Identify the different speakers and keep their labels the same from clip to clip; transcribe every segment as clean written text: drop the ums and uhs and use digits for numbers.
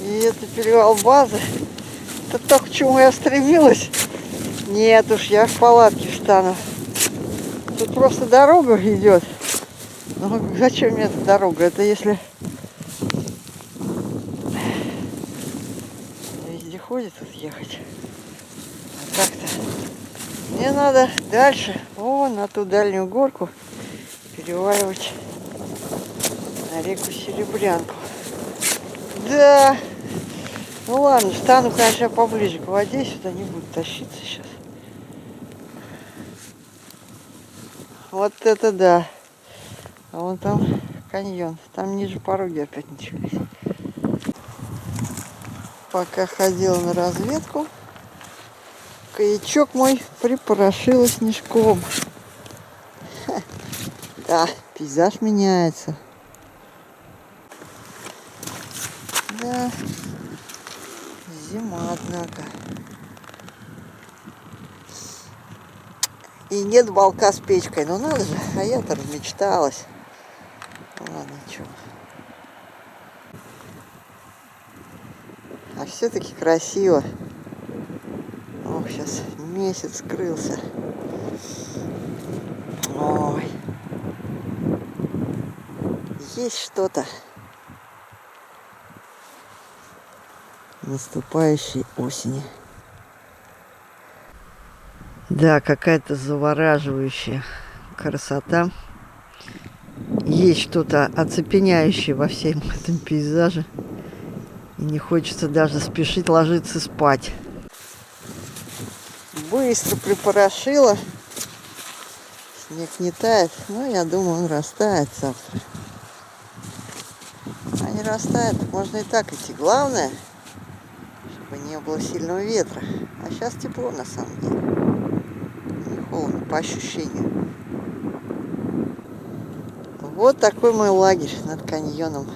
Speaker 1: И это перевал Базы. Это то, к чему я стремилась. Нет уж, я в палатке встану. Тут просто дорога идет. Ну зачем мне эта дорога? Это если везде ходит тут ехать. А так-то мне надо дальше, вон на ту дальнюю горку, переваливать на реку Серебрянку. Да. Ну ладно, встану, конечно, поближе к воде, сюда не буду тащиться сейчас. Вот это да. А вон там каньон. Там ниже пороги опять начались. Пока ходила на разведку, каячок мой припорошила снежком. Да, пейзаж меняется. Да, зима, однако. И нет балка с печкой. Ну надо же, а я-то размечталась. Ладно, чё. А все-таки красиво. Ох, сейчас месяц скрылся. Ой. Есть что-то наступающей осени. Да, какая-то завораживающая красота. Есть что-то оцепеняющее во всем этом пейзаже. И не хочется даже спешить ложиться спать. Быстро припорошила. Снег не тает, но я думаю, он растает завтра. А не растает, так можно и так идти. Главное, чтобы не было сильного ветра. А сейчас тепло на самом деле. Не холодно, по ощущению. Вот такой мой лагерь над каньоном.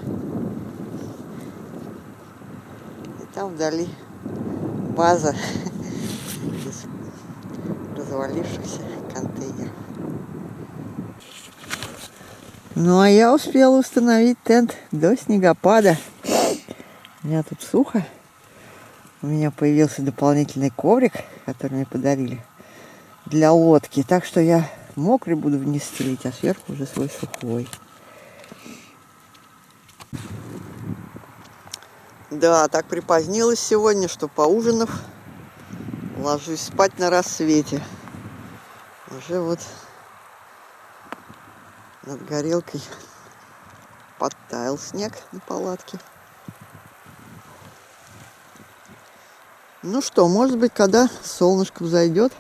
Speaker 1: И там вдали база из развалившихся контейнеров. Ну а я успела установить тент до снегопада. У меня тут сухо. У меня появился дополнительный коврик, который мне подарили для лодки. Так что я мокрый буду вниз стелить, а сверху уже свой сухой. Да, так припозднилась сегодня, что поужинав, ложусь спать на рассвете. Уже вот над горелкой подтаял снег на палатке. Ну что, может быть, когда солнышко взойдет,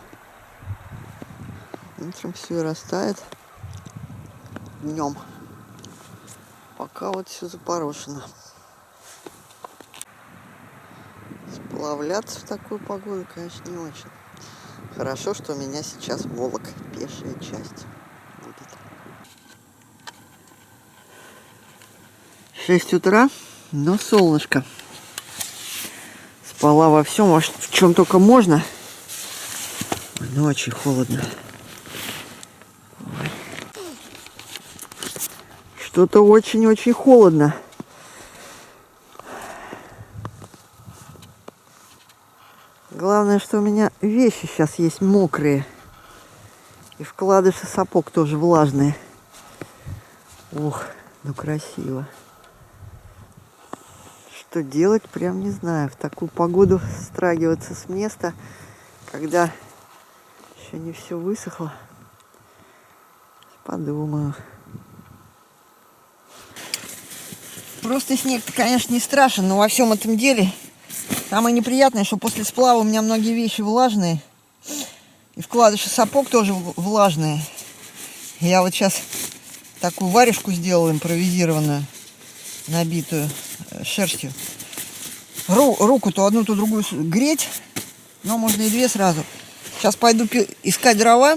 Speaker 1: утром все и растает днем. Пока вот все запорошено. Сплавляться в такую погоду, конечно, не очень. Хорошо, что у меня сейчас волок, пешая часть будет. 6 утра, но солнышко. Спала во всем, в чем только можно. Но очень холодно. Что-то очень-очень холодно. Главное, что у меня вещи сейчас есть мокрые. И вкладыши сапог тоже влажные. Ох, ну красиво. Что делать, прям не знаю. В такую погоду страгиваться с места, когда еще не все высохло. Подумаю. Просто снег-то, конечно, не страшен, но во всем этом деле самое неприятное, что после сплава у меня многие вещи влажные. И вкладыши сапог тоже влажные. Я вот сейчас такую варежку сделала импровизированную, набитую шерстью. Руку то одну, то другую греть, но можно и две сразу. Сейчас пойду искать дрова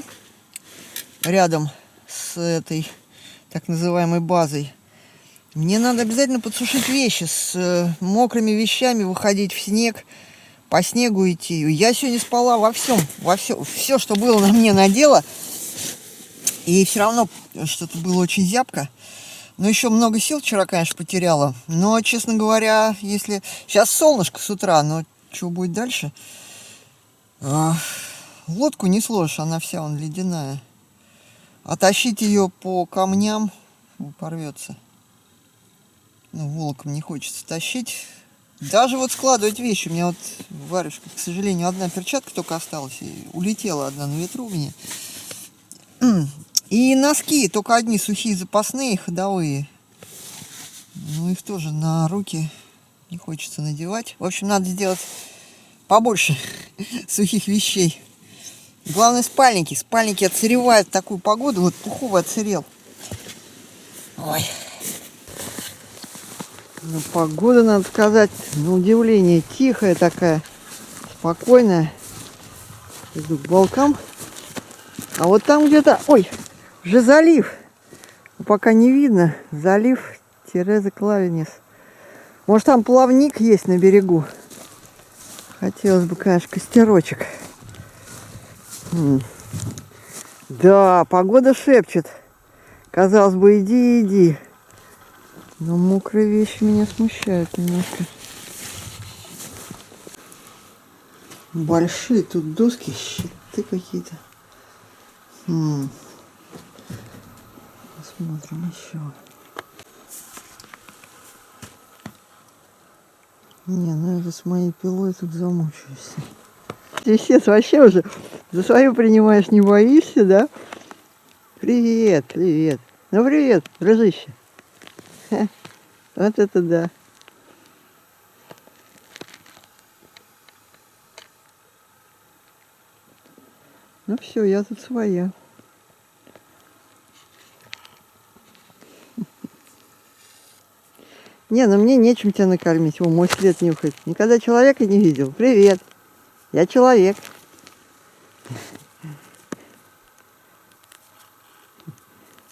Speaker 1: рядом с этой так называемой базой. Мне надо обязательно подсушить вещи, с мокрыми вещами выходить в снег, по снегу идти. Я сегодня спала во всем, все, что было на мне, надела. И все равно что-то было очень зябко. Но еще много сил вчера, конечно, потеряла. Но, честно говоря, если... Сейчас солнышко с утра, но что будет дальше? Лодку не сложишь, она вся вон ледяная. А тащить ее по камням порвется. Ну, волоком не хочется тащить. Даже вот складывать вещи. У меня вот варежка, к сожалению, одна перчатка только осталась. И улетела одна на ветру у меня. И носки, только одни сухие запасные, ходовые. Ну, их тоже на руки не хочется надевать. В общем, надо сделать побольше сухих вещей. Главное, спальники. Спальники отсыревают в такую погоду. Вот пуховый отсырел. Ой. Ну, погода, надо сказать, на удивление тихая такая, спокойная. Иду к балкам. А вот там где-то, ой, уже залив. Пока не видно. Залив Терезы Клавинес. Может, там плавник есть на берегу. Хотелось бы, конечно, костерочек. Да, погода шепчет. Казалось бы, иди, иди. Но мокрые вещи меня смущают немножко. Большие тут доски, щиты какие-то. Посмотрим еще. Не, ну это с моей пилой тут замучаешься. Лисец, вообще уже за свою принимаешь, не боишься, да? Привет, привет. Ну привет, дружище. Ха, вот это да. Ну все, я тут своя. Не, ну мне нечем тебя накормить. О, мой след нюхает. Никогда человека не видел. Привет. Я человек.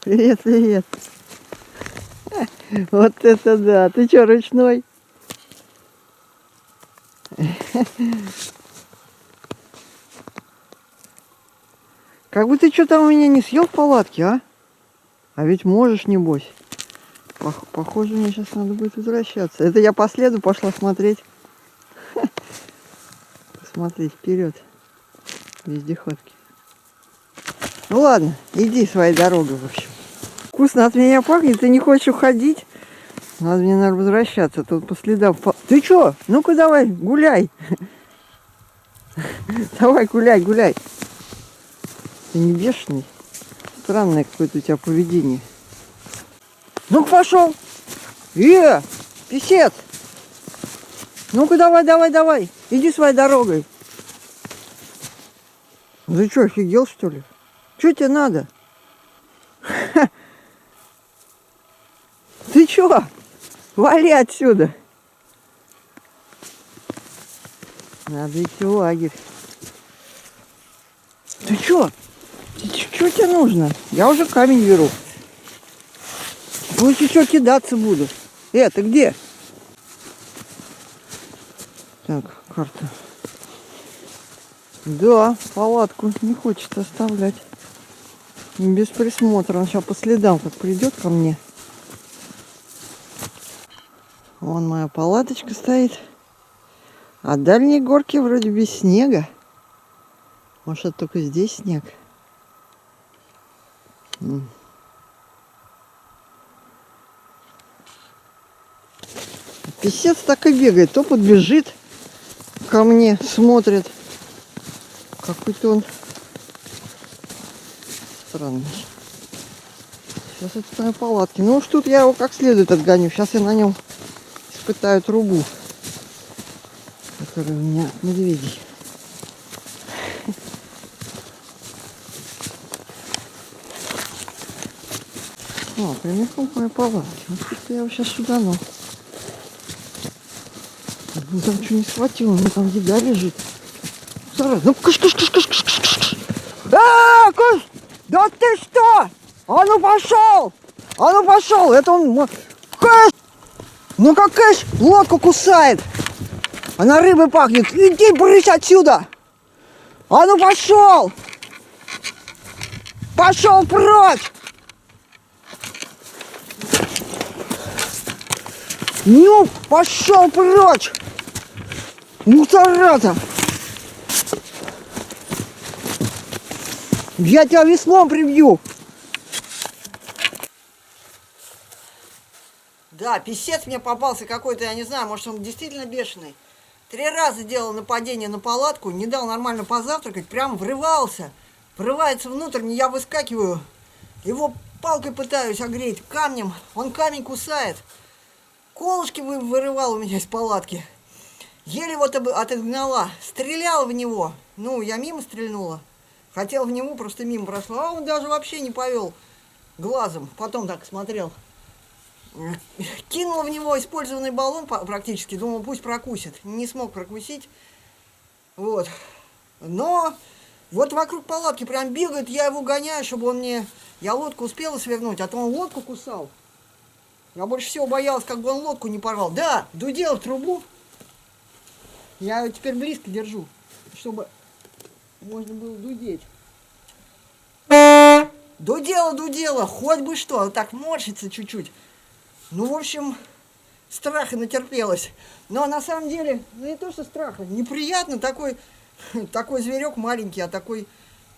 Speaker 1: Привет, привет. Вот это да. Ты что, ручной? Как бы ты что там у меня не съел в палатке, а? А ведь можешь, небось. Похоже, мне сейчас надо будет возвращаться. Это я по следу пошла смотреть. Посмотреть вперед. Вездеходки. Ну ладно, иди своей дорогой, в общем. Вкусно от меня пахнет, ты не хочешь уходить? Надо мне, наверное, возвращаться. Тут по следам... Ты что? Ну-ка давай, гуляй. Давай, гуляй, гуляй. Ты не бешеный? Странное какое-то у тебя поведение. Ну-ка пошел. Писец. Ну-ка давай, давай, давай. Иди своей дорогой. Ты что, офигел, что ли? Что тебе надо? Ты что? Вали отсюда. Надо идти в лагерь. Ты что? Что тебе нужно? Я уже камень беру. Лучше еще кидаться буду. Ты где? Так, карта. Да, палатку не хочет оставлять. Без присмотра. Он сейчас по следам как придет ко мне. Вон моя палаточка стоит. А дальние горки вроде без снега. Может, это только здесь снег? Писец так и бегает. То подбежит ко мне, смотрит. Какой-то он странный. Сейчас это на палатке. Ну уж тут я его как следует отгоню. Сейчас я на нем испытаю трубу, которая у меня от медведей. О, прямиком к моей палатке. Вот что я его сейчас сюда, ну. Ну там что не схватил, у меня там еда лежит. Зараза, ну кыш. Кыш! Да ты что? А ну пошел! А ну пошел! Это он... Кыш! Ну как кыш лодку кусает! Она рыбой пахнет! Иди, брысь отсюда! А ну пошел! Пошел прочь! Ну, пошел прочь! Мусората! Я тебя веслом прибью! Да, писец мне попался какой-то, я не знаю, может он действительно бешеный. 3 раза делал нападение на палатку, не дал нормально позавтракать, прям врывался. Врывается внутрь, я выскакиваю, его палкой пытаюсь огреть, камнем, он камень кусает. Колышки вырывал у меня из палатки. Еле вот отогнала, стрелял в него. Ну, я мимо стрельнула. Хотел в него, просто мимо прошла. А он даже вообще не повел глазом. Потом так смотрел. Кинул в него использованный баллон практически. Думал, пусть прокусит. Не смог прокусить. Вот. Но вот вокруг палатки прям бегает. Я его гоняю, чтобы он мне... Я лодку успела свернуть, а то он лодку кусал. Я больше всего боялась, как бы он лодку не порвал. Да, дудел в трубу. Я ее теперь близко держу, чтобы можно было дудеть. Дудела, хоть бы что, так морщится чуть-чуть. Ну, в общем, страха натерпелась. Но на самом деле, ну не то что страха, неприятно такой зверек маленький, а такой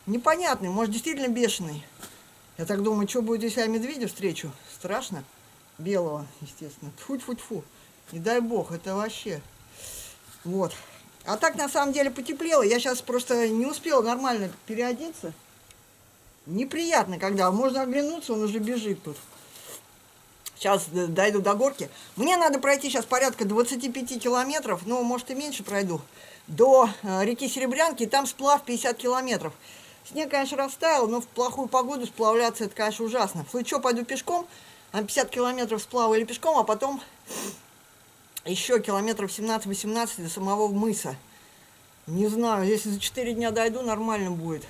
Speaker 1: непонятный, может действительно бешеный. Я так думаю, что будет, если я медведя встречу? Страшно. Белого, естественно. Тьфу-тьфу-тьфу. Не дай бог, это вообще. Вот. А так, на самом деле, потеплело. Я сейчас просто не успела нормально переодеться. Неприятно, когда можно оглянуться, он уже бежит тут. Сейчас дойду до горки. Мне надо пройти сейчас порядка 25 километров, ну, может, и меньше пройду, до реки Серебрянки, и там сплав 50 километров. Снег, конечно, растаял, но в плохую погоду сплавляться, это, конечно, ужасно. В случае чего, пойду пешком, 50 километров сплава или пешком, а потом еще километров 17-18 до самого мыса. Не знаю, если за 4 дня дойду, нормально будет.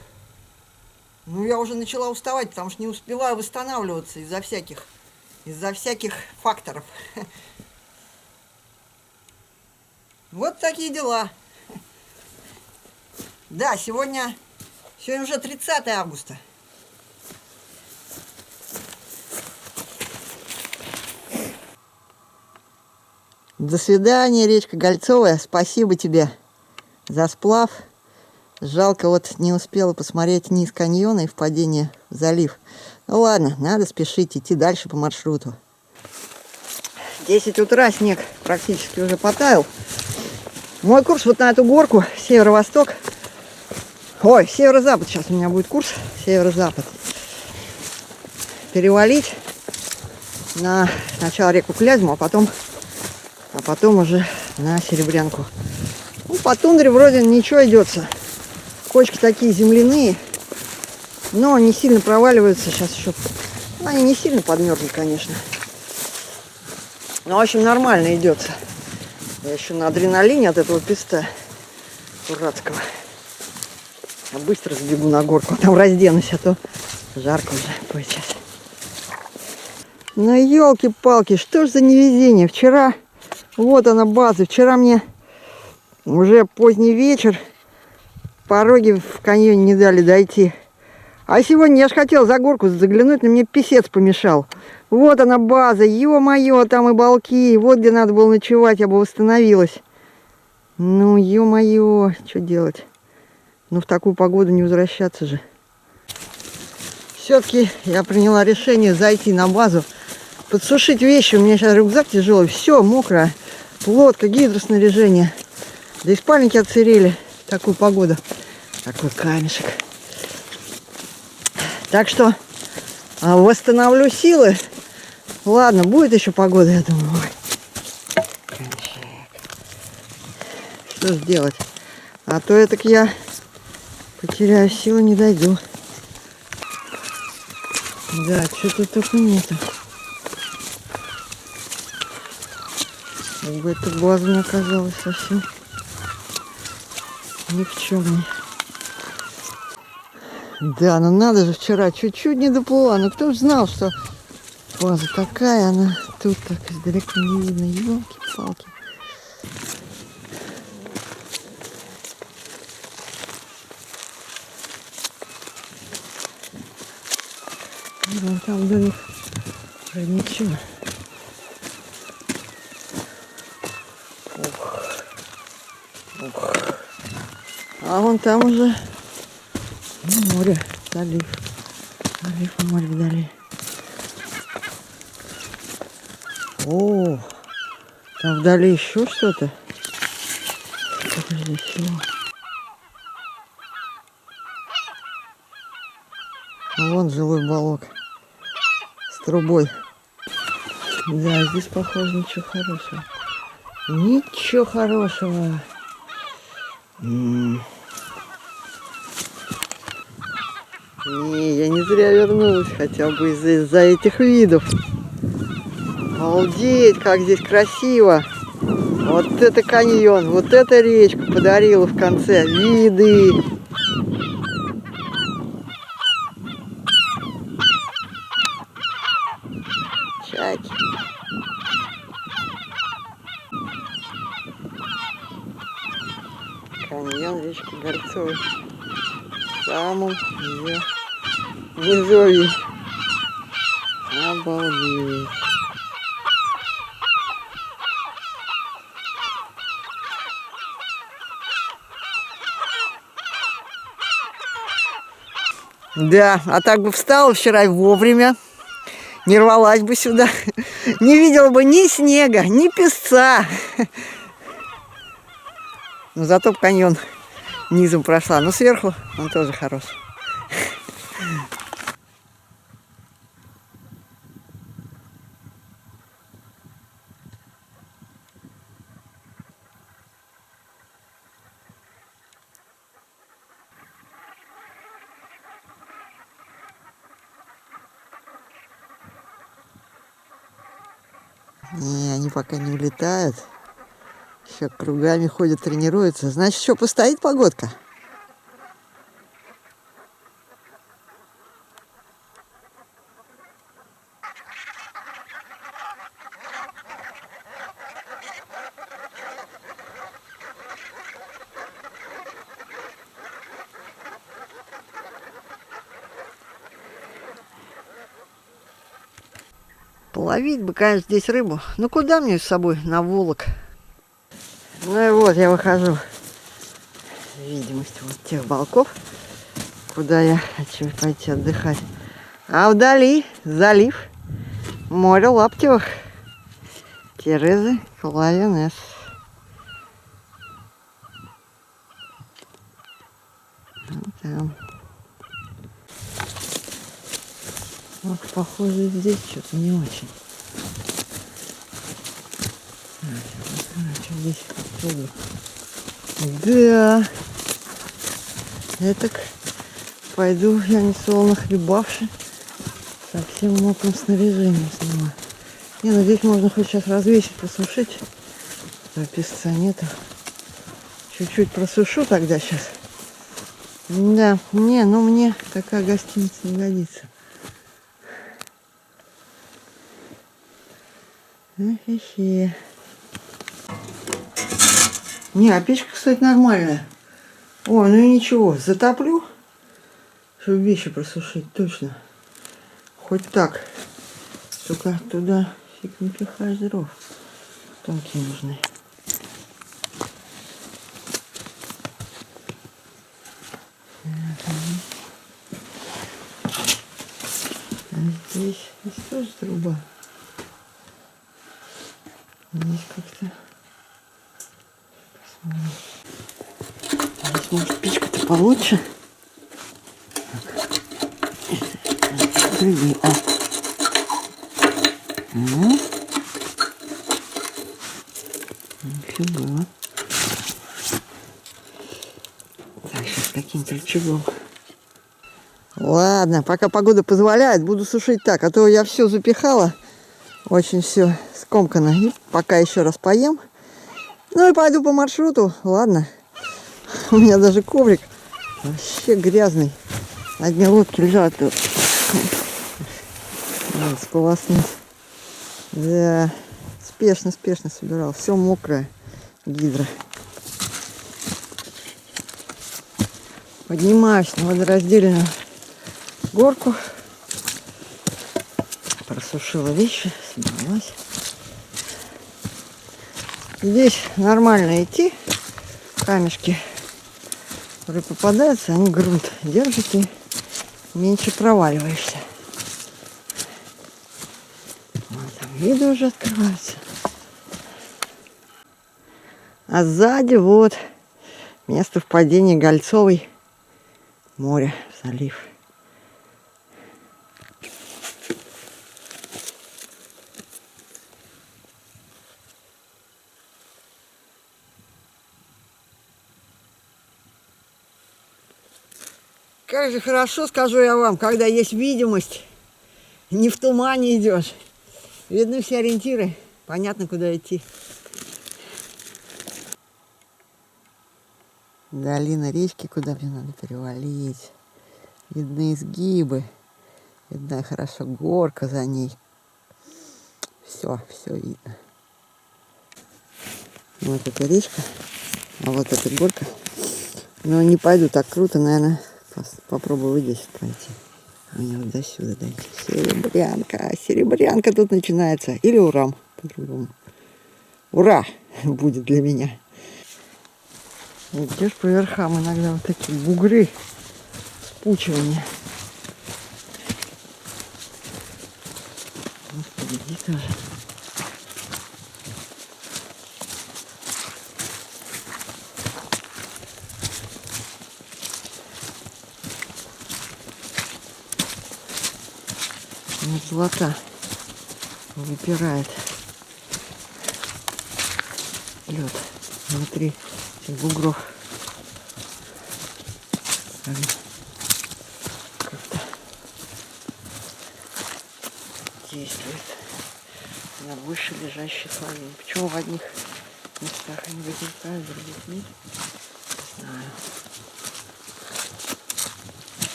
Speaker 1: Ну, я уже начала уставать, потому что не успеваю восстанавливаться из-за всяких факторов. Вот такие дела. Да, сегодня уже 30 августа. До свидания, речка Гольцовая. Спасибо тебе за сплав. Жалко, вот не успела посмотреть низ каньона и впадение в залив. Ну ладно, надо спешить, идти дальше по маршруту. 10 утра, снег практически уже потаял. Мой курс вот на эту горку, северо-восток. Ой, северо-запад сейчас у меня будет курс, северо-запад. Перевалить на сначала реку Клязьму, а потом уже на Серебрянку. Ну, по тундре вроде ничего идется. Кочки такие земляные, но не сильно проваливаются сейчас еще. Они не сильно подмерзли, конечно. Но, в общем, нормально идется. Я еще на адреналине от этого песта дурацкого. Я быстро сбегу на горку, а там разденусь, а то жарко уже будет сейчас. Ну, елки-палки, что ж за невезение. Вчера, вот она база, вчера мне уже поздний вечер, пороги в каньоне не дали дойти. А сегодня я ж хотел за горку заглянуть, но мне писец помешал. Вот она база, ё-моё, там и балки. Вот где надо было ночевать, я бы восстановилась. Ну, ё-моё, что делать? Ну, в такую погоду не возвращаться же. Все-таки я приняла решение зайти на базу, подсушить вещи. У меня сейчас рюкзак тяжелый, все мокрое. Лодка, гидроснаряжение. Да и спальники отсырели в такую погоду. Такой камешек. Так что восстановлю силы. Ладно, будет еще погода, я думаю. Что сделать? А то я потеряю силы, не дойду. Да, что-то только нету. Как бы эта база не оказалась совсем ни в чем не. Да, ну надо же, вчера чуть-чуть не доплыла. Ну кто ж знал, что база такая, она тут так издалека не видно. Ёлки-палки. Вон там домик. Уже ничего. А вон там уже море, залив. Залив и море вдали. О, там вдали еще что-то. Что здесь всего? Вон жилой балок с трубой. Да, здесь, похоже, ничего хорошего. Ничего хорошего. Не, я не зря вернулась, хотя бы из-за этих видов. Обалдеть, как здесь красиво. Вот это каньон, вот эта речка подарила в конце виды. Чайки. Каньон речки Горцовой. В самом ее низовье. Обалдеть. Да, а так бы встала вчера вовремя, не рвалась бы сюда, не видела бы ни снега, ни песца. Но зато б каньон низом прошла, но сверху он тоже хорош. Не, они пока не улетают. Еще кругами ходят, тренируются. Значит, что, постоит погодка? Половить бы, конечно, здесь рыбу. Ну, куда мне с собой на Волок? Ну и вот, я выхожу. Видимость вот тех балков, куда я хочу пойти отдыхать. А вдали залив, море Лаптевых. Терезы Клавенес. Вот там. Вот, похоже, здесь что-то не очень. Что здесь попробую. Да. Это пойду я не солоно хлебавши. Совсем в мокром снаряжении снимаю. Не, ну здесь можно хоть сейчас развесить, посушить. А песца нету. Чуть-чуть просушу тогда сейчас. Да, не, ну мне такая гостиница не годится. Хе-хе. Не, а печка, кстати, нормальная. Ой, ну и ничего, затоплю, чтобы вещи просушить, точно. Хоть так. Только туда фиг не пихаешь дров. Тонкие нужны. А здесь тоже труба. Здесь как-то... Здесь, может, печка-то получше. Другие, Ну. Нифига. Так, сейчас каким-то рычагом. Ладно, пока погода позволяет, буду сушить так. А то я все запихала. Очень все скомкано. И пока еще раз поем. Ну и пойду по маршруту. Ладно. У меня даже коврик вообще грязный. Одни лодки лежат тут. Надо сполоснуть. Да. Спешно собирал. Все мокрое. Гидро. Поднимаюсь на водораздельную горку. Просушила вещи. Собралась. Здесь нормально идти. Камешки которые попадаются, они грунт держат и меньше проваливаешься. Вот там виды уже открываются. А сзади вот место впадения Гольцовой море, залив. Как же хорошо, скажу я вам, когда есть видимость, не в тумане идешь. Видны все ориентиры, понятно, куда идти. Долина речки, куда мне надо перевалить. Видны изгибы, видна хорошо горка за ней. Все видно. Вот эта речка, а вот эта горка. Но не пойду так круто, наверное, попробую вот здесь пройти. А мне вот до сюда дойти. Серебрянка тут начинается. Или Урам, по-другому. Ура будет для меня. Идешь по верхам, иногда вот такие бугры, спучивания. Вот впереди тоже. Мерзлота выпирает лед внутри этих бугров. Как-то действует на выше лежащие слои. Почему в одних местах они возникают, в других нет? Не знаю.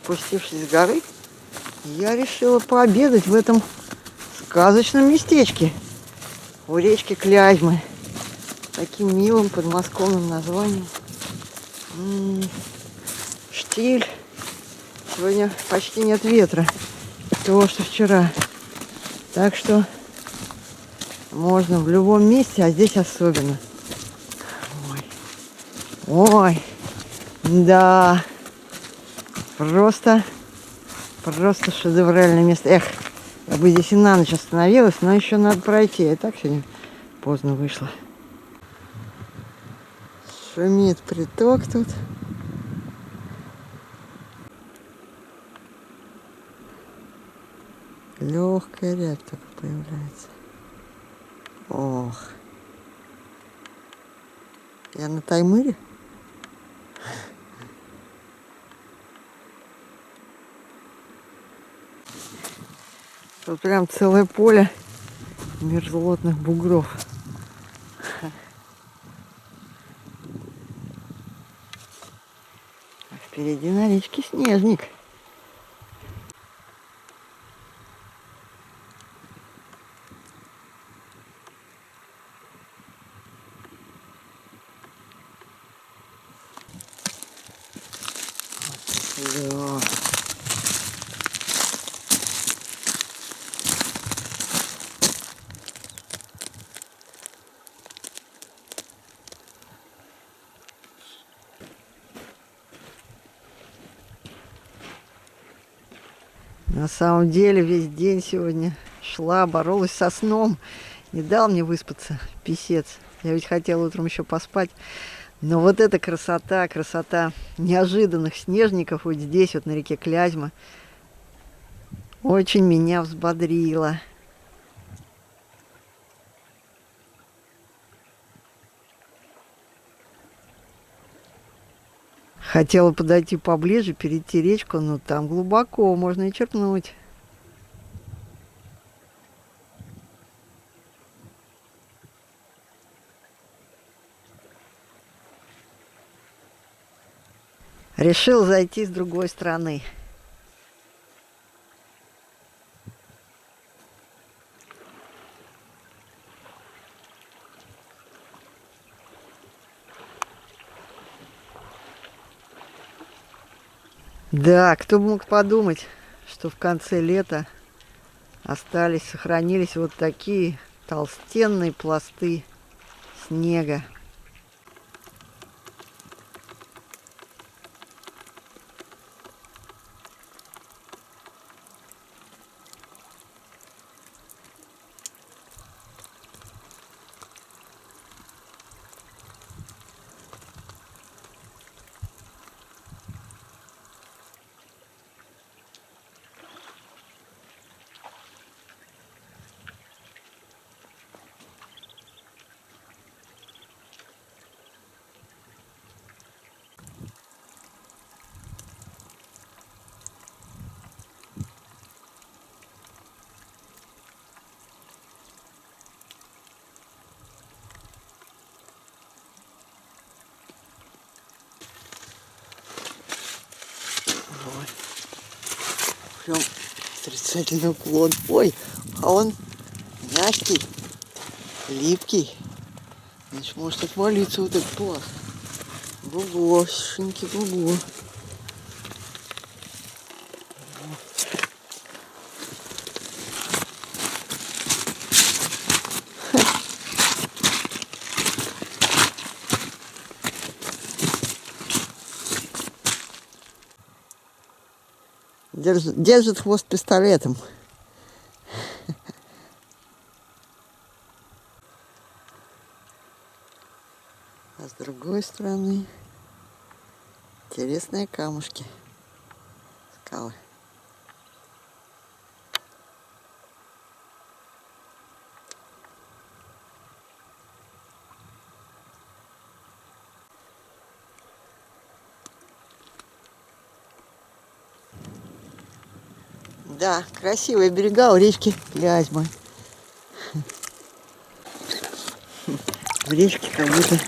Speaker 1: Спустившись с горы, я решила пообедать в этом сказочном местечке у речки Клязьмы. Таким милым подмосковным названием. Штиль. Сегодня почти нет ветра. Того, что вчера. Так что можно в любом месте, а здесь особенно. Ой, да. Просто шедевральное место. Эх, я бы здесь и на ночь остановилась, но еще надо пройти. Я так сегодня поздно вышла. Шумит приток тут. Легкая рябь только появляется. Ох. Я на Таймыре? Тут прям целое поле мерзлотных бугров. А впереди на речке Снежник. Да. На самом деле весь день сегодня шла, боролась со сном. Не дал мне выспаться, писец. Я ведь хотела утром еще поспать. Но вот эта красота, красота неожиданных снежников вот здесь, вот на реке Клязьма, очень меня взбодрила. Хотела подойти поближе, перейти речку, но там глубоко, можно и черпнуть. Решил зайти с другой стороны. Да, кто бы мог подумать, что в конце лета сохранились вот такие толстенные пласты снега. Вот. Прям отрицательный уклон. Ой, а он мягкий, липкий. Значит, может отвалиться вот этот пласт. Бугу, шинки, бугу. Держит хвост пистолетом. А с другой стороны интересные камушки. Скалы. Да, красивые берега у речки Клязьмы. В речке как будто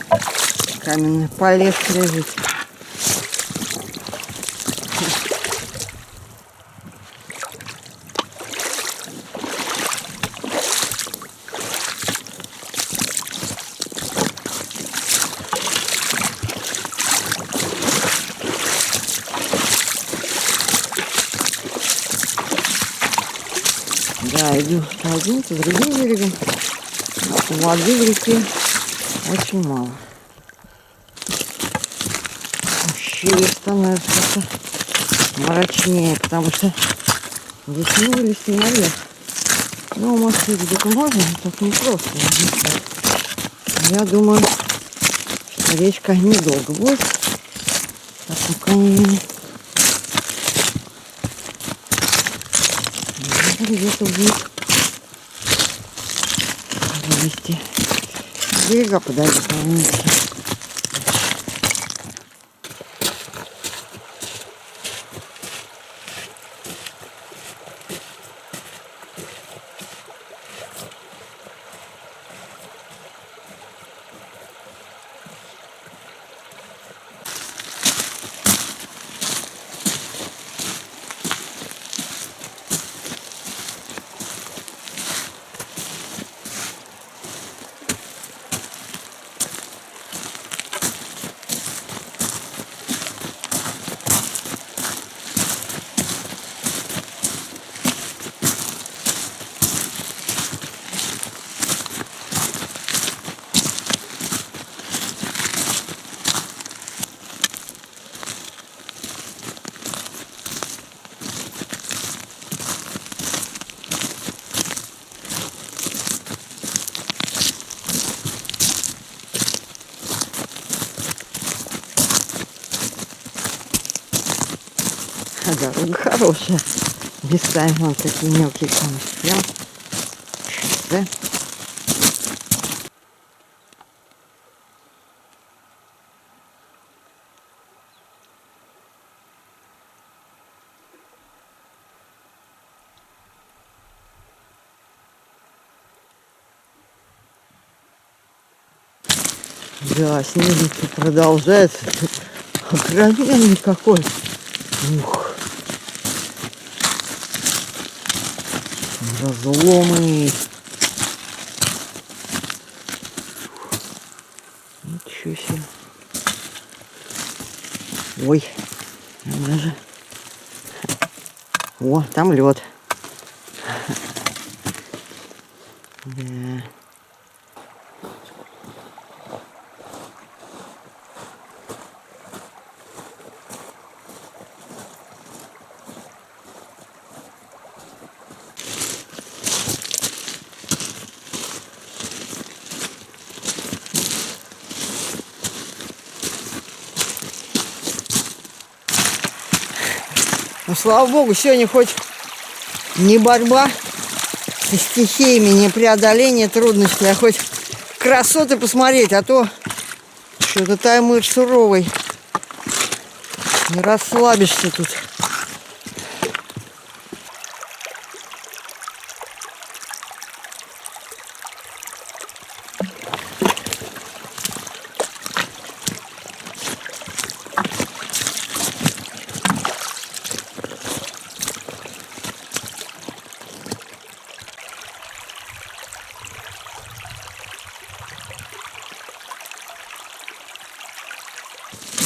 Speaker 1: каменный полеск лежит. Да, иду то один, то другим берегом. Воды в реке очень мало. Ущелье становится мрачнее, потому что здесь не вылезти наверх. Ну, может, где-то можно, но так не просто. Я думаю, что речка недолго будет. Так, пока не видно. Где-то будет вылезти. Берега подойдут, помните. А дорога хорошая. Местами вон такие мелкие камушки. Прям шоссе. Да, снег продолжается. Огроменный какой. Ух. Разломы. Ничего себе. Ой, даже О, там лед. Да. Ну, слава богу, сегодня хоть не борьба со стихиями, не преодоление трудностей, а хоть красоты посмотреть, а то что-то Таймыр суровый. Не расслабишься тут.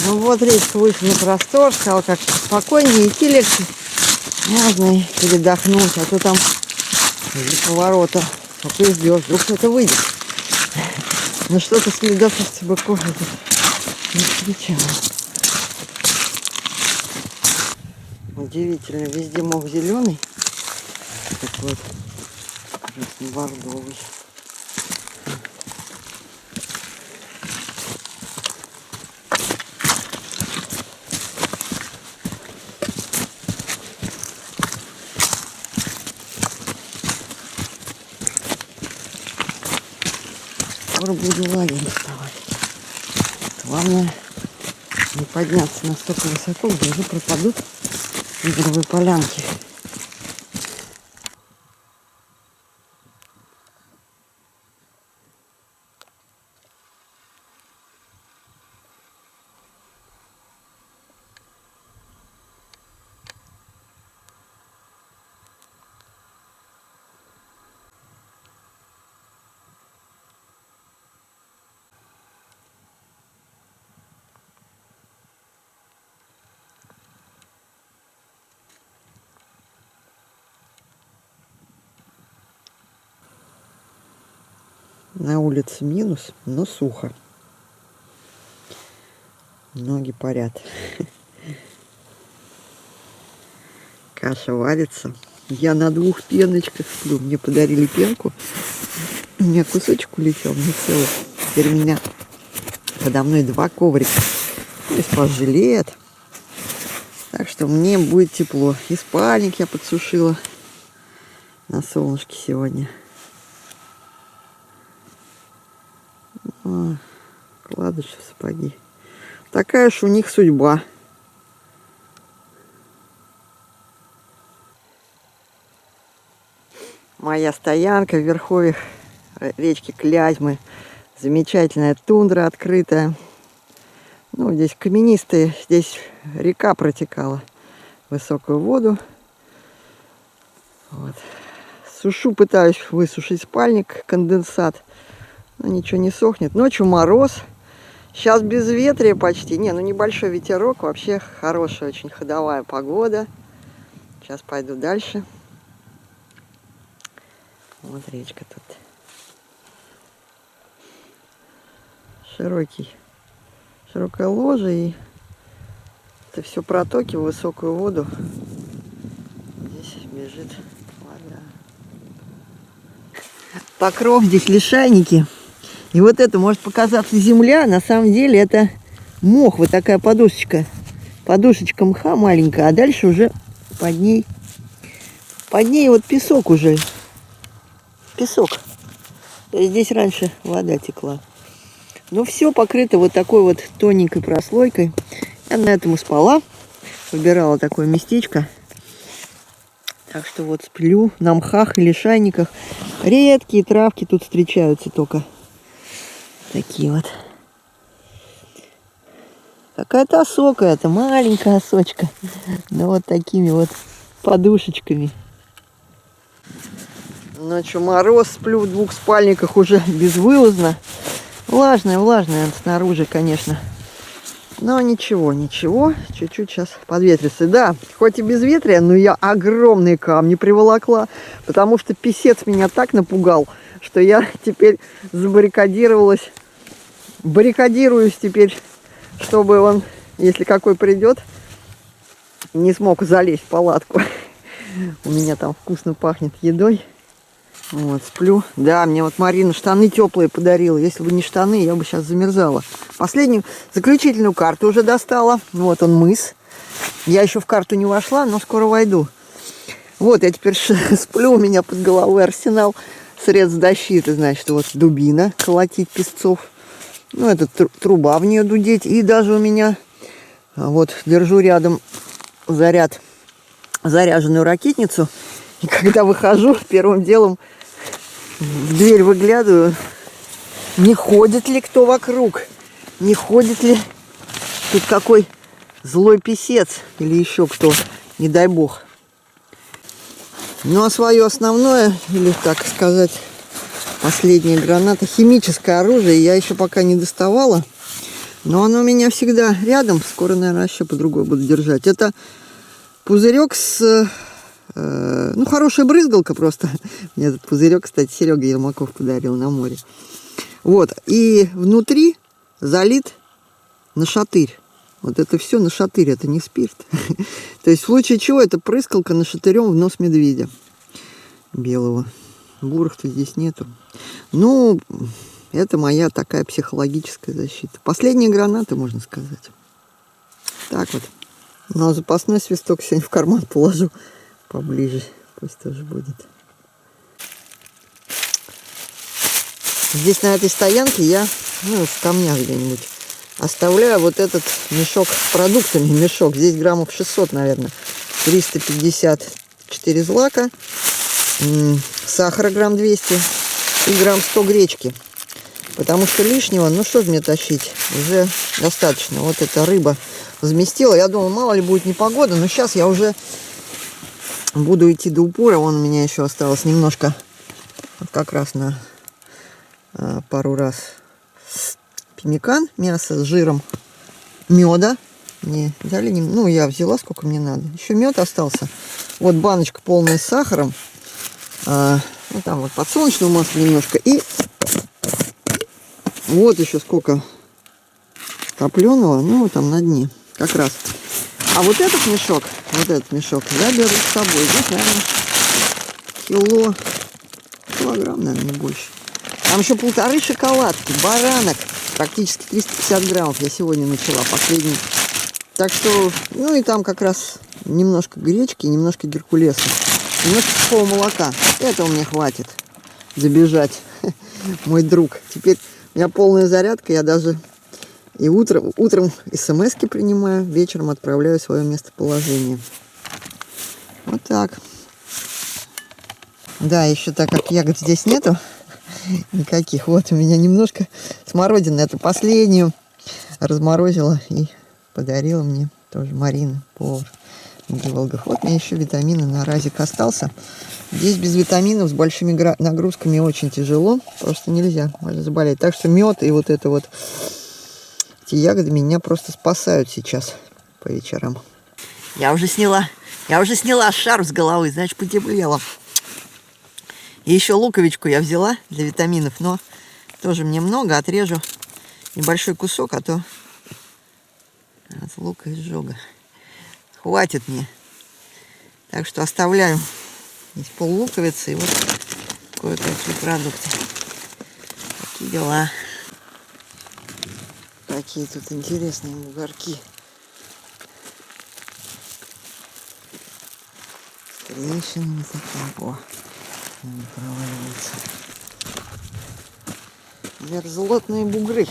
Speaker 1: Ну вот речка вышла на простор, стало как-то спокойнее, идти легче. Можно и передохнуть, а то там из поворота пока ждешь, вдруг кто-то выйдет. Но что-то следов быков я тут не встречала. Удивительно, везде мох зеленый, такой вот бордовый. Скоро буду лагерь вставать. Главное не подняться настолько высоко, где уже пропадут игровые полянки. На улице минус, но сухо. Ноги парят. Каша варится. Я на 2 пеночках сплю. Мне подарили пенку. У меня кусочек улетел, не целый. Теперь у меня подо мной 2 коврика. Здесь пожалеет. Так что мне будет тепло. И спальник я подсушила на солнышке сегодня. О, вкладыш в сапоги. Такая уж у них судьба. Моя стоянка в верховьях речки Клязьмы. Замечательная тундра открытая. Ну, здесь каменистые, здесь река протекала. Высокую воду. Вот. Сушу, пытаюсь высушить спальник, конденсат. Но ничего не сохнет. Ночью мороз. Сейчас безветрие почти. Не, ну небольшой ветерок. Вообще хорошая, очень ходовая погода. Сейчас пойду дальше. Вот речка тут. Широкая ложа. И это все протоки в высокую воду. Здесь бежит вода. Покров, здесь лишайники. И вот это может показаться земля, на самом деле это мох, вот такая подушечка. Подушечка мха маленькая, а дальше уже под ней вот песок уже. Песок. Здесь раньше вода текла. Но все покрыто вот такой вот тоненькой прослойкой. Я на этом и спала. Выбирала такое местечко. Так что вот сплю на мхах и лишайниках. Редкие травки тут встречаются только. Такие вот. Какая-то осока, это маленькая осочка. Ну вот такими вот подушечками. Ночью мороз, сплю в 2 спальниках уже безвылазно. Влажная снаружи, конечно. Но ничего, ничего, чуть-чуть сейчас подветрится. Да, хоть и безветрие, но я огромные камни приволокла, потому что писец меня так напугал, что я теперь забаррикадировалась. Баррикадируюсь теперь, чтобы он, если какой придет, не смог залезть в палатку. У меня там вкусно пахнет едой. Вот, сплю. Да, мне вот Марина штаны теплые подарила. Если бы не штаны, я бы сейчас замерзала. Последнюю, заключительную карту уже достала. Вот он, мыс. Я еще в карту не вошла, но скоро войду. Вот, я теперь сплю, у меня под головой арсенал средств защиты. Значит, вот дубина, колотить песцов. Ну, это труба в нее дудеть. И даже у меня, вот, держу рядом заряженную ракетницу. И когда выхожу, первым делом в дверь выглядываю, не ходит ли кто вокруг, не ходит ли тут какой злой писец или еще кто, не дай бог. Ну а свое основное, или так сказать, последняя граната, химическое оружие, я еще пока не доставала, но оно у меня всегда рядом, скоро, наверное, еще по другой буду держать. Это пузырек с... Ну, хорошая брызгалка просто. Мне этот пузырек, кстати, Серега Ермаков подарил на море. Вот. И внутри залит нашатырь. Вот это все нашатырь, это не спирт. То есть в случае чего это прыскалка нашатырем в нос медведя белого. Бурых-то здесь нету. Ну, это моя такая психологическая защита. Последние гранаты, можно сказать. Так вот. Ну, а запасной свисток сегодня в карман положу. Поближе, пусть тоже будет. Здесь на этой стоянке я, ну, в камнях где-нибудь, оставляю вот этот мешок с продуктами. Мешок, здесь граммов 600, наверное. 354 злака, сахара грамм 200 и грамм 100 гречки. Потому что лишнего, ну что же мне тащить, уже достаточно. Вот эта рыба заместила. Я думал, мало ли будет непогода, но сейчас я уже... буду идти до упора. Вон у меня еще осталось немножко, вот как раз на пару раз, пемикан, мясо с жиром, меда. Мне дали, ну, я взяла сколько мне надо. Еще мед остался. Вот баночка полная с сахаром. Ну, там вот подсолнечного масла немножко. И вот еще сколько топленого, ну, там на дне. Как раз. А вот этот мешок я беру с собой. Здесь, наверное, килограмм, наверное, не больше. Там еще 1,5 шоколадки, баранок, практически 350 граммов я сегодня начала, последний. Так что, ну и там как раз немножко гречки, немножко геркулеса, немножко сухого молока. Этого мне хватит забежать, мой друг. Теперь у меня полная зарядка, я даже... И утром смс-ки принимаю, вечером отправляю свое местоположение. Вот так. Да, еще так как ягод здесь нету никаких. Вот у меня немножко смородины. Это последнюю разморозила и подарила мне тоже Марина, повар в Геолгах. Вот мне еще витамины на разик остался. Здесь без витаминов с большими нагрузками очень тяжело. Просто нельзя, можно заболеть. Так что мед и вот это вот... Эти ягоды меня просто спасают сейчас по вечерам. Я уже сняла шар с головы, значит, потеплело. И еще луковичку я взяла для витаминов, но тоже мне много, отрежу небольшой кусок, а то от лука изжога. Хватит мне. Так что оставляю здесь пол-луковицы и вот кое-какие продукты. Такие дела. Какие тут интересные бугорки. С трещинами такими. О, они проваливаются. Мерзлотные бугры.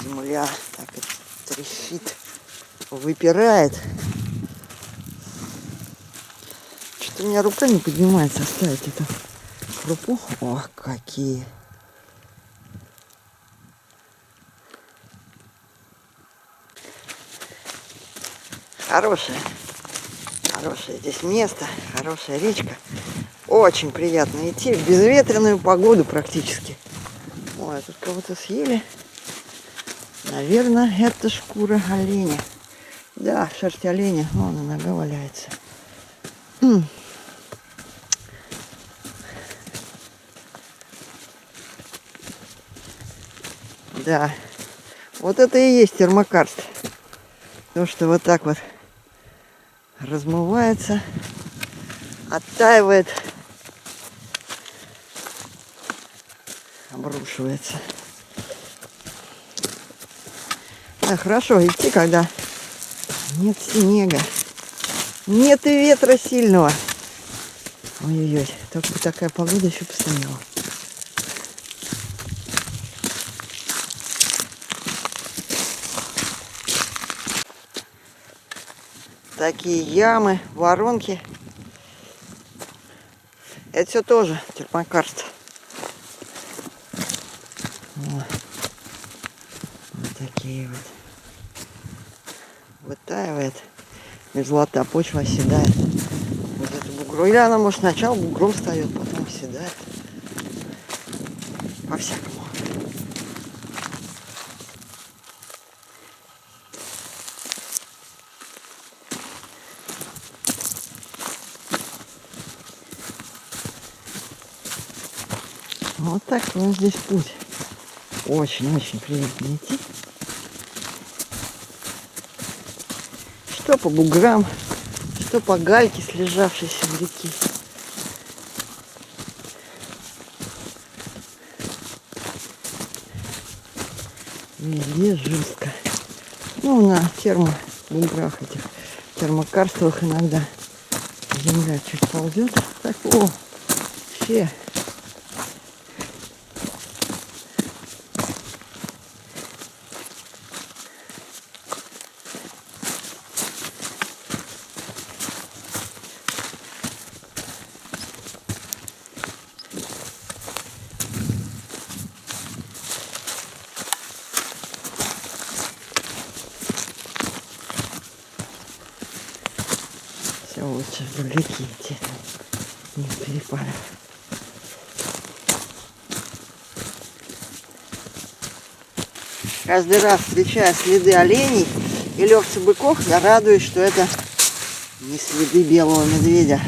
Speaker 1: Земля так и трещит, выпирает. Что-то у меня рука не поднимается оставить это. Крупу. Ох, какие. Хорошее здесь место, хорошая речка. Очень приятно идти в безветренную погоду практически. знаю, тут кого-то съели. Наверное, это шкура оленя. Да, шерсть оленя. Вон и нога валяется. Да, вот это и есть термокарст. То, что вот так вот размывается, оттаивает, обрушивается. Да, хорошо идти, когда нет снега, нет и ветра сильного. Ой-ой-ой, только бы такая погода еще постояла. Такие ямы, воронки. Это все тоже термокарст. Вот такие вот. Вытаивает. Мерзлота, почва оседает. Вот это бугро. Или она, может, сначала бугром встает, потом оседает. По-всякому. Вот такой вот здесь путь. Очень-очень приятно идти. Что по буграм, что по гальке, слежавшейся в реке. Везде жестко. Ну, на термобуграх этих, термокарстовых иногда земля чуть ползет. Так, о, вообще. Все лучше вдалеке идти, не в перепадах. Каждый раз, встречая следы оленей или овцебыков, я радуюсь, что это не следы белого медведя.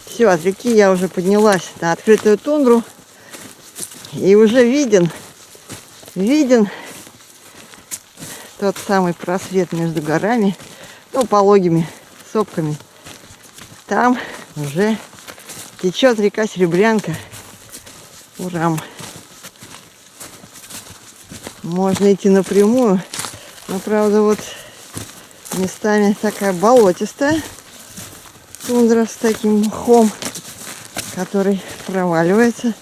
Speaker 1: Все, от реки я уже поднялась на открытую тундру и уже виден тот самый просвет между горами, ну, пологими сопками. Там уже течет река Серебрянка. Урам. Можно идти напрямую, но, правда, вот местами такая болотистая тундра с таким мхом, который проваливается,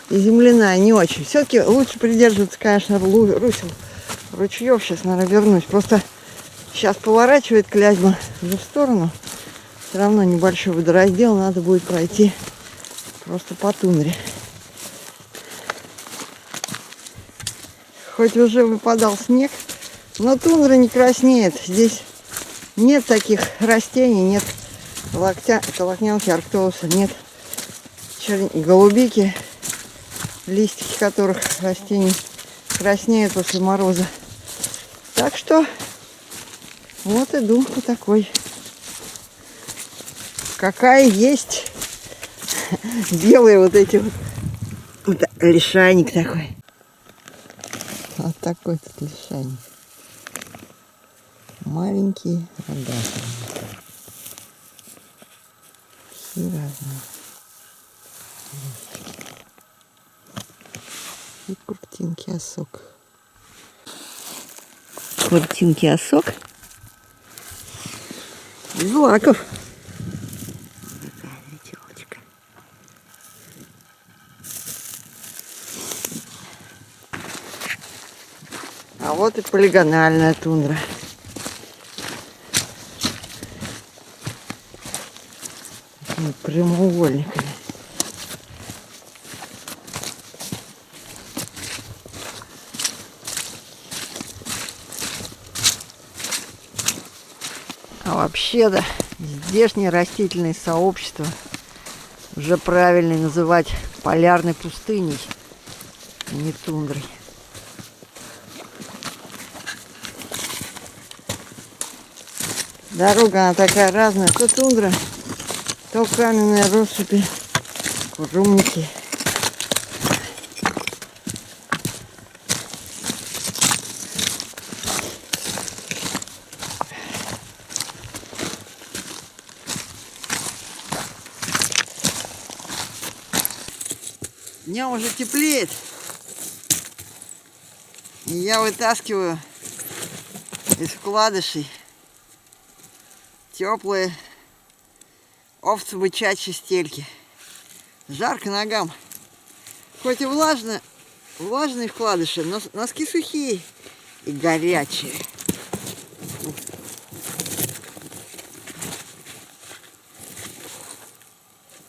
Speaker 1: и земляная не очень. Все-таки лучше придерживаться, конечно, русел ручьев. Сейчас, наверное, вернусь. Просто сейчас поворачивает Клязьма уже в сторону. Все равно небольшой водораздел, надо будет пройти просто по тундре. Хоть уже выпадал снег, но тундра не краснеет. Здесь нет таких растений, нет толокнянки, арктоуса, нет голубики, листики которых растений краснеют после мороза. Так что вот иду по такой. Какая есть белые вот эти вот лишайник такой. Вот такой тут лишайник. Маленькие рогатые. Все разные. И куртинки осок. Куртинки осок. Без лаков. Такая метелочка. А вот и полигональная тундра. Такими прямоугольниками. А вообще, да, Здешнее растительное сообщество уже правильно называть полярной пустыней, а не тундрой. Дорога она такая разная, то тундра, то каменные россыпи, курумники. Днем уже теплеет, и я вытаскиваю из вкладышей теплые овцебычачьи стельки. Жарко ногам. Хоть и влажные вкладыши, но носки сухие и горячие.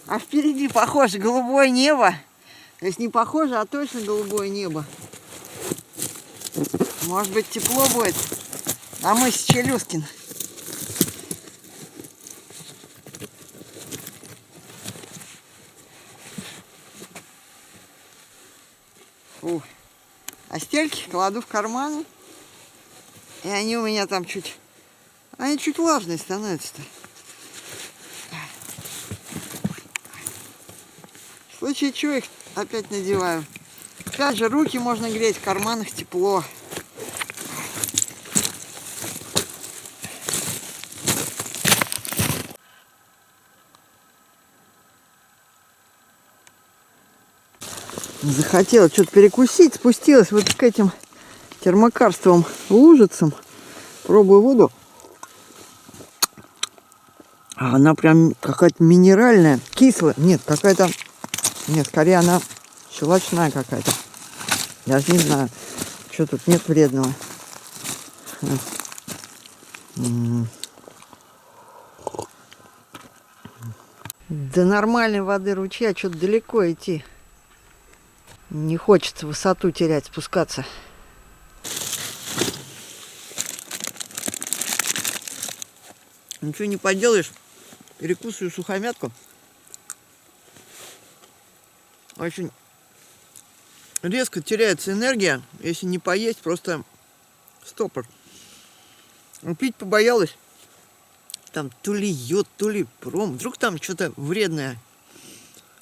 Speaker 1: А впереди, похоже, голубое небо. То есть не похоже, а точно голубое небо. Может быть, тепло будет на мысе Челюскин. Фу. А стельки кладу в карманы. И они у меня там чуть... Они чуть влажные становятся-то. В случае чего их опять надеваю. Опять же, руки можно греть, в карманах тепло. Захотела что-то перекусить, спустилась вот к этим термокарстовым лужицам. Пробую воду. А она прям какая-то минеральная, кислая. Нет, какая-то... Нет, скорее она щелочная какая-то. Даже не знаю, что тут нет вредного. До нормальной воды ручья что-то далеко идти. Не хочется высоту терять, спускаться. Ничего не поделаешь. Перекусываю сухомятку. Очень резко теряется энергия, если не поесть, просто стопор. Пить побоялась. Там то ли йод, то ли пром. Вдруг там что-то вредное,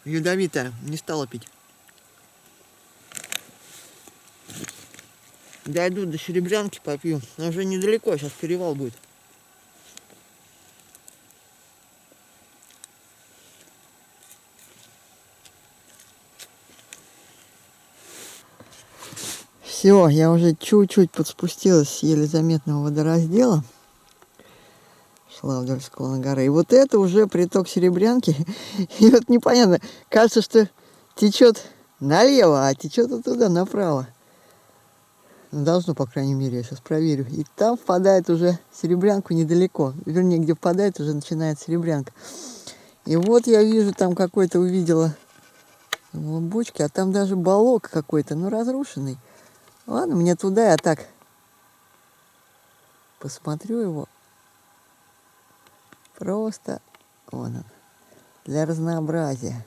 Speaker 1: ядовитое. Не стала пить. Дойду до Серебрянки, попью. Но уже недалеко, сейчас перевал будет. Все, я уже чуть-чуть подспустилась с еле заметного водораздела. Шла вдоль склона горы. И вот это уже приток Серебрянки. И вот непонятно, кажется, что течет налево, а течет вот туда, направо. Должно, по крайней мере, я сейчас проверю. И там впадает уже Серебрянку недалеко. Вернее, где впадает, уже начинает Серебрянка. И вот я вижу, там какой-то увидела бочки, а там даже балок какой-то, ну, разрушенный. Ладно, мне туда, я так посмотрю его. Просто вон он, для разнообразия.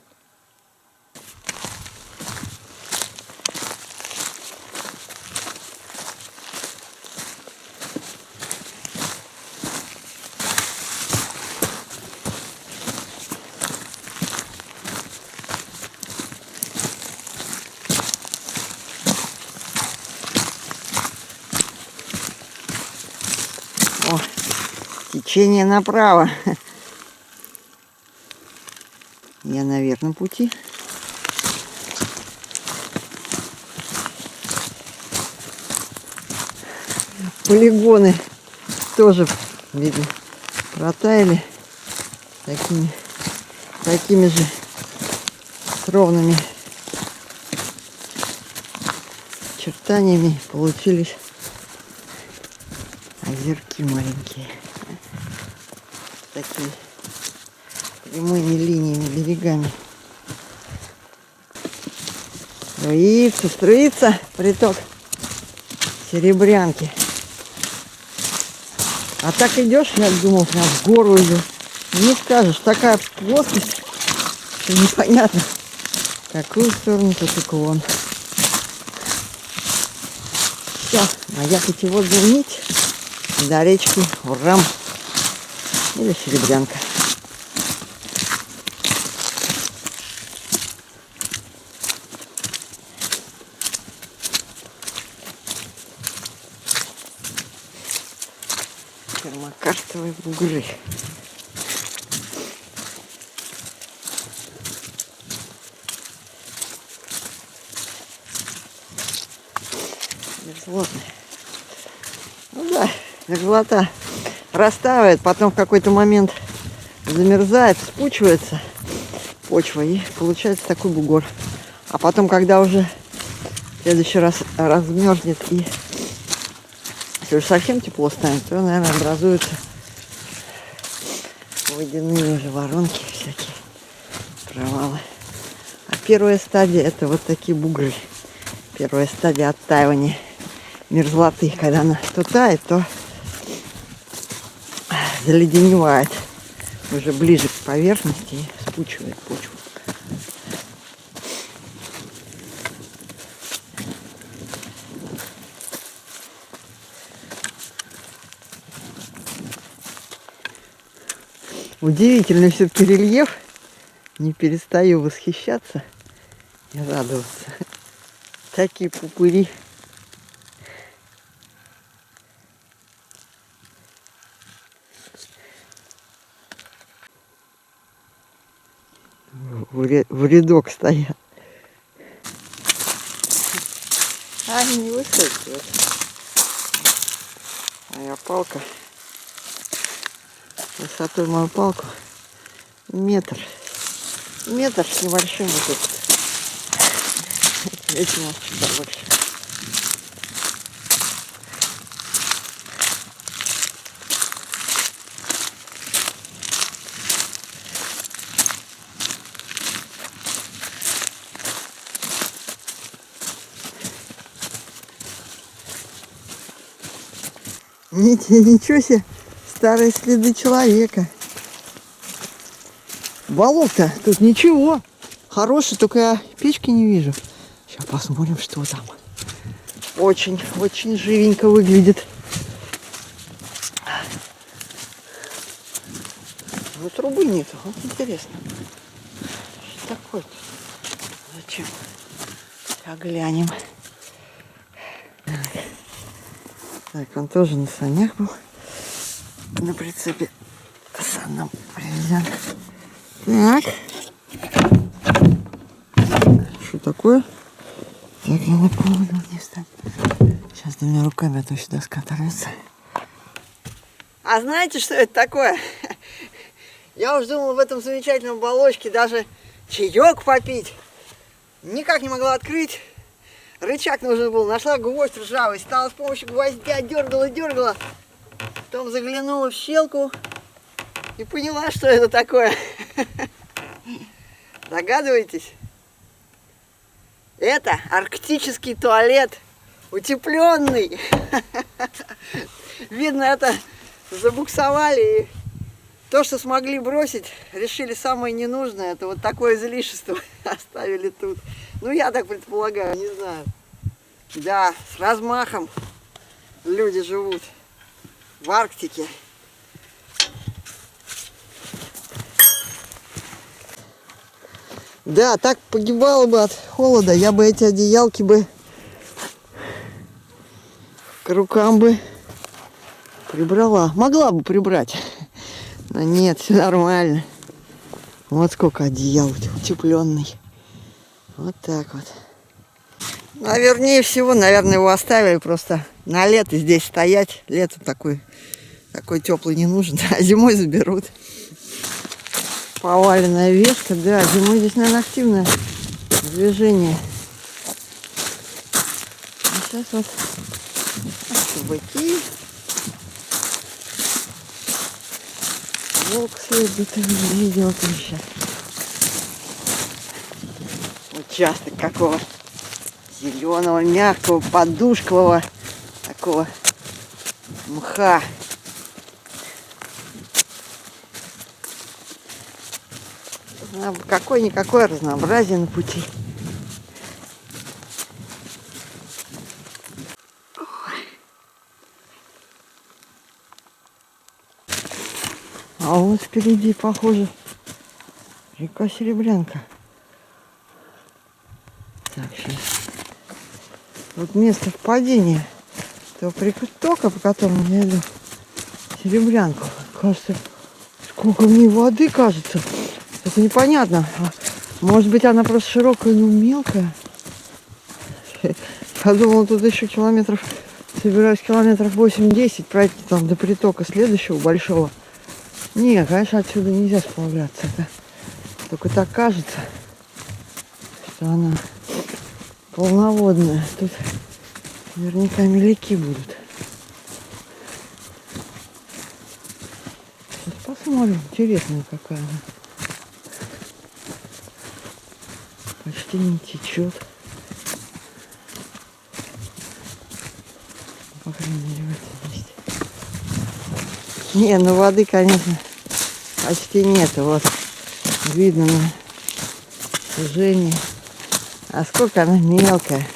Speaker 1: О, течение направо. Я на верном пути. Полигоны тоже, видно, протаяли такими же ровными чертаниями получились озерки маленькие. Такие прямыми линиями, берегами. Струится приток Серебрянки. А так идешь, я думал, прям в гору иду. Не скажешь, такая плоскость, что непонятно, в какую сторону тут уклон. Все, моя путеводная нить до речки Урам или Серебрянка. Термокарстовые бугры. Мерзлотные. Ну да, мерзлота растаивает, потом в какой-то момент замерзает, вспучивается почва и получается такой бугор. А потом, когда уже в следующий раз размерзнет и если уж совсем тепло станет, то, наверное, образуются водяные уже воронки всякие, провалы. А первая стадия — это вот такие бугры. Первая стадия оттаивания мерзлоты, когда она то тает, то заледеневает уже ближе к поверхности и спучивает почву. Удивительный все-таки рельеф. Не перестаю восхищаться и радоваться. Такие пупыри. В рядок стоят. Они не высокие. Моя палка. Высотой мою палку метр. Метр с небольшим вот этот. Эти может чуть больше. Ничего себе, старые следы человека. Болото тут ничего. Хороший, только я печки не вижу. Сейчас посмотрим, что там. Очень живенько выглядит. Но трубы нету. Вот интересно. Что такое-то? Зачем? Так, глянем. Так, он тоже на санях был. На прицепе санном привезен. Так. Что такое? Так, я на поводу не встать. Сейчас двумя руками, а то сюда скатывается. А знаете, что это такое? Я уж думал в этом замечательном болочке даже чаек попить. Никак не могла открыть. Рычаг нужен был. Нашла гвоздь ржавый. Стала с помощью гвоздя дергала. Потом заглянула в щелку и поняла, что это такое. Догадываетесь? Это арктический туалет. Утепленный. Видно, это забуксовали. И то, что смогли бросить, решили самое ненужное. Это вот такое излишество оставили тут. Ну, я так предполагаю, не знаю. Да, с размахом люди живут в Арктике. Да, так погибала бы от холода. Я бы эти одеялки бы к рукам бы прибрала. Могла бы прибрать. Но нет, все нормально. Вот сколько одеял утепленный. Вот так вот. А вернее всего, наверное, его оставили просто на лето здесь стоять. Лето такой теплый не нужен, а зимой заберут. Поваленная вешка, да, зимой здесь, наверное, активное движение. А сейчас вот быки. Волк следует, не видел сейчас. Участок какого зеленого, мягкого, подушкового такого мха. Какое-никакое разнообразие на пути. А вот впереди, похоже, река Серебрянка. Так, сейчас. Вот место впадения этого притока, по которому я иду, Серебрянку. Кажется, сколько в ней воды, кажется. Это непонятно. Может быть, она просто широкая, но мелкая. Я думала, тут еще километров, собираюсь километров 8-10 пройти там до притока следующего большого. Не, конечно, отсюда нельзя сплавляться. Это только так кажется, что она полноводная. Тут наверняка меляки будут. Сейчас посмотрим. Интересная какая она. Почти не течет. По крайней мере, в этом месте. Не, ну воды, конечно, почти нету. Вот видно на сужении. А сколько она мелкая.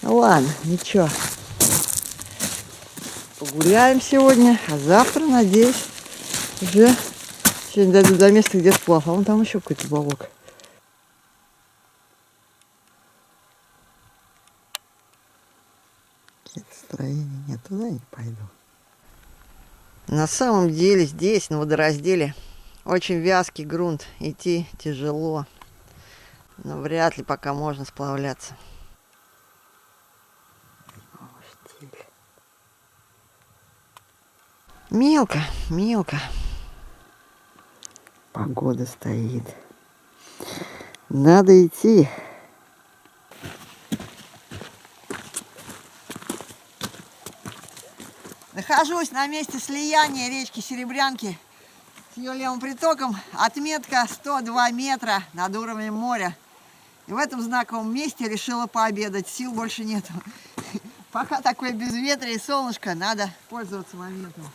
Speaker 1: Ну ладно, ничего. Погуляем сегодня, а завтра, надеюсь, уже сегодня дойду до места, где сплав. А вон там еще какой-то балок. Какие-то строения нет, туда не пойду. На самом деле здесь, на водоразделе, очень вязкий грунт. Идти тяжело. Но вряд ли пока можно сплавляться. Мелко, мелко. Погода стоит. Надо идти. Нахожусь на месте слияния речки Серебрянки с ее левым притоком. Отметка 102 метра над уровнем моря. И в этом знаковом месте решила пообедать. Сил больше нету. Пока такое безветрие и солнышко, надо пользоваться моментом.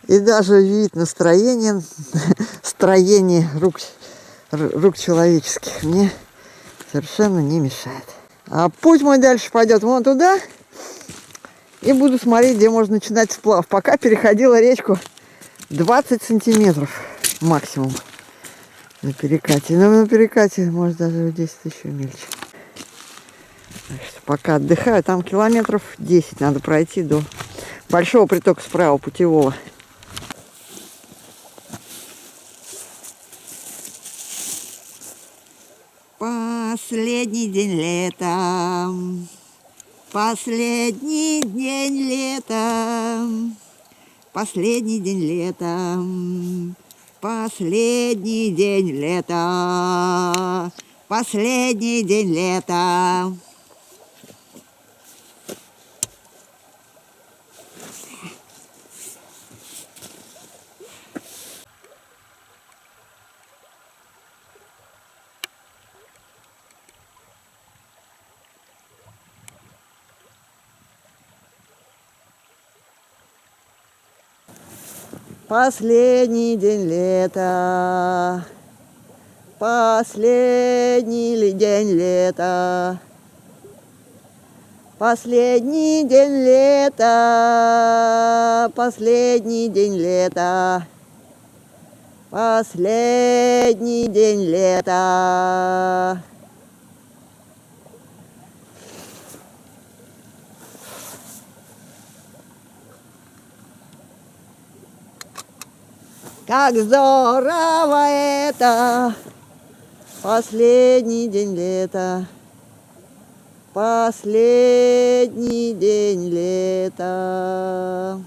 Speaker 1: И даже вид настроения, строение рук человеческих мне совершенно не мешает. А путь мой дальше пойдет вон туда. И буду смотреть, где можно начинать сплав. Пока переходила речку 20 сантиметров максимум на перекате. Но на перекате может даже 10 еще мельче. Так что пока отдыхаю. Там километров 10 надо пройти до большого притока справа путевого. Последний день лета, последний день лета, последний день лета, последний день лета, последний день лета. Последний день лета, последний день лета, последний день лета, последний день лета, последний день лета. Как здорово это! Последний день лета. Последний день лета.